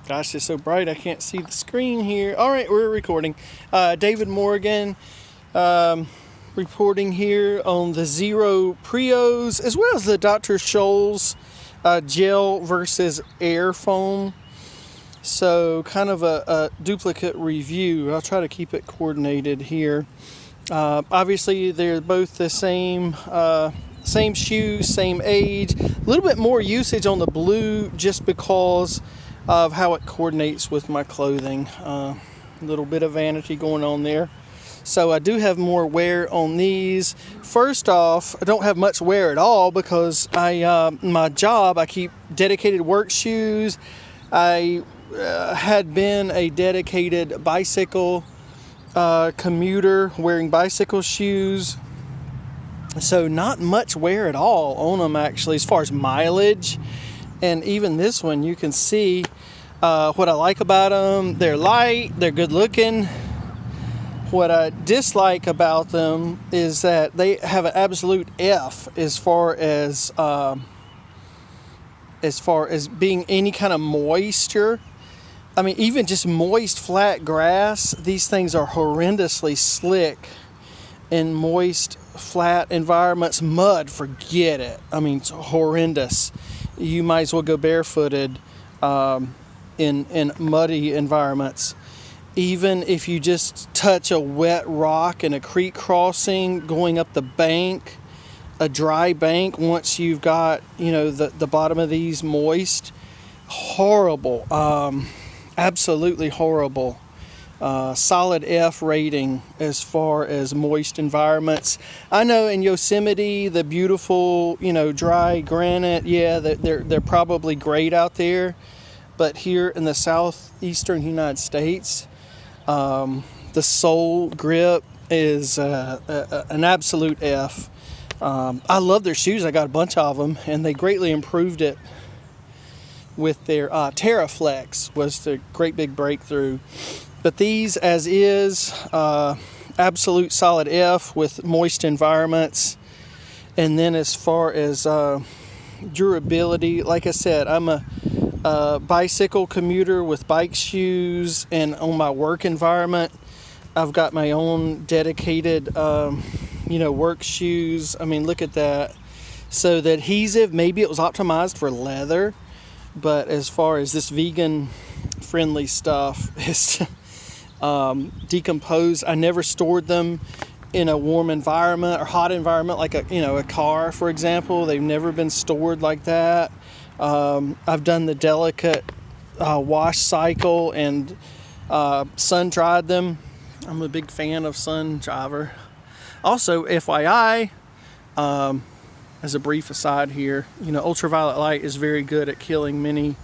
Gosh, it's so bright I can't see the screen here. All right, we're recording. David Morgan reporting here on the Xero Prios as well as the Dr. Scholz gel versus air foam. So kind of a duplicate review. I'll try to keep it coordinated here. Obviously, they're both the same shoe, same age. A little bit more usage on the blue just because of how it coordinates with my clothing. A little bit of vanity going on there. So I do have more wear on these. First off, I don't have much wear at all because my job, I keep dedicated work shoes. I had been a dedicated bicycle commuter wearing bicycle shoes. So not much wear at all on them actually as far as mileage. And even this one, you can see what I like about them. They're light, they're good looking. What I dislike about them is that they have an absolute F as far as being any kind of moisture. I mean, even just moist, flat grass, these things are horrendously slick. In moist, flat environments, mud, forget it. I mean, it's horrendous. You might as well go barefooted in muddy environments. Even if you just touch a wet rock in a creek crossing, going up the bank, a dry bank, once you've got, the bottom of these moist, horrible, absolutely horrible. Solid F rating as far as moist environments. I know in Yosemite, the beautiful, dry granite, yeah, they're probably great out there. But here in the southeastern United States, the sole grip is an absolute F. I love their shoes. I got a bunch of them, and they greatly improved it with their Terra was the great big breakthrough. But these, as is, absolute solid F with moist environments. And then as far as durability, like I said, I'm a bicycle commuter with bike shoes, and on my work environment, I've got my own dedicated, work shoes. I mean, look at that. So the adhesive, maybe it was optimized for leather, but as far as this vegan-friendly stuff, it's decomposed. I never stored them in a warm environment or hot environment, like a car, for example. They've never been stored like that. I've done the delicate wash cycle and sun dried them. I'm a big fan of sun driver. Also, FYI, as a brief aside here, ultraviolet light is very good at killing many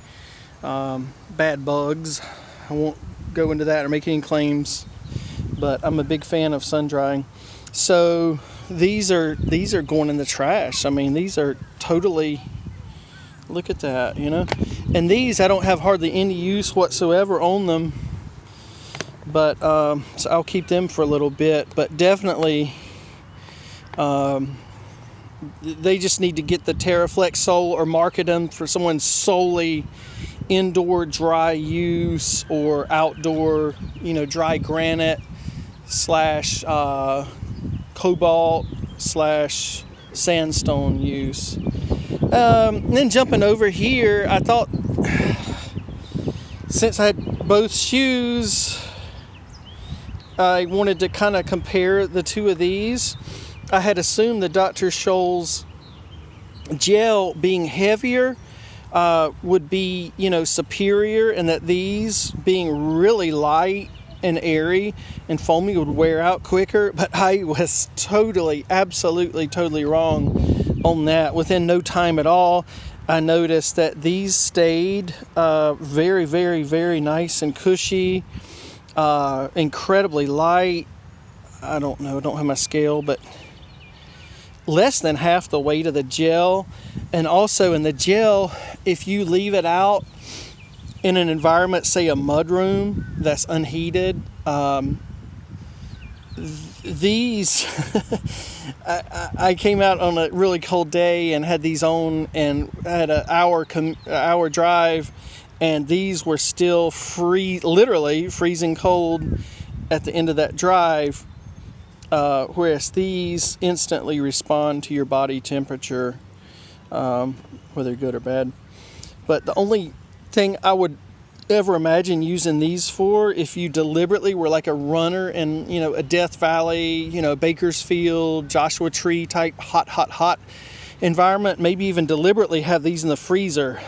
bad bugs. I won't go into that or make any claims, but I'm a big fan of sun drying. So these are going in the trash. I mean, these are totally, look at that, and these I don't have hardly any use whatsoever on them, but so I'll keep them for a little bit. But definitely they just need to get the TerraFlex sole or market them for someone solely indoor dry use or outdoor, dry granite / cobalt / sandstone use. Then jumping over here, I thought since I had both shoes, I wanted to kind of compare the two of these. I had assumed the Dr. Scholz gel being heavier would be, superior, and that these being really light and airy and foamy would wear out quicker. But I was absolutely totally wrong on that. Within no time at all, I noticed that these stayed very, very, very nice and cushy, incredibly light. I don't know, I don't have my scale, but less than half the weight of the gel. And also in the gel, if you leave it out in an environment, say a mud room that's unheated, these I came out on a really cold day and had these on, and had an hour drive, and these were still literally freezing cold at the end of that drive, whereas these instantly respond to your body temperature, whether good or bad. But the only thing I would ever imagine using these for, if you deliberately were like a runner in, a Death Valley, Bakersfield, Joshua Tree type hot environment, maybe even deliberately have these in the freezer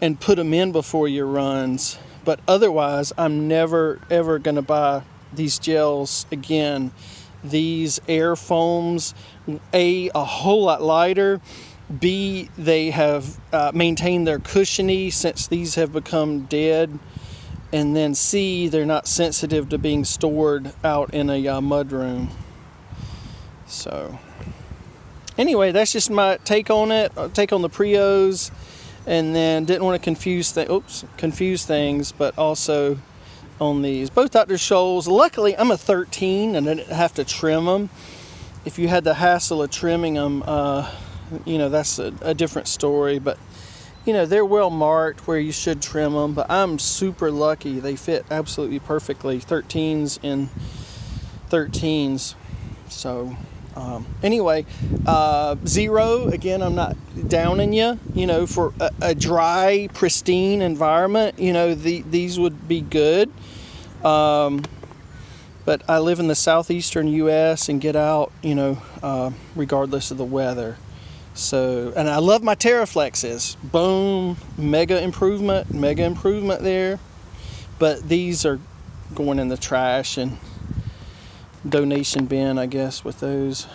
and put them in before your runs. But otherwise, I'm never ever going to buy these gels again. These air foams, a whole lot lighter. B, they have maintained their cushiony since these have become dead. And then C, they're not sensitive to being stored out in a mud room. So anyway, that's just my take on it. Take on the Prios. And then didn't want to confuse things, but also on these. Both Dr. Scholz. Luckily, I'm a 13 and I didn't have to trim them. If you had the hassle of trimming them, that's a different story. But, they're well marked where you should trim them. But I'm super lucky. They fit absolutely perfectly. 13s and 13s. So, anyway, Xero, again, I'm not downing you, for a dry, pristine environment, these would be good. But I live in the southeastern U.S. and get out, regardless of the weather. So, and I love my Terra Flexes. Boom, mega improvement there. But these are going in the trash and donation bin, I guess, with those.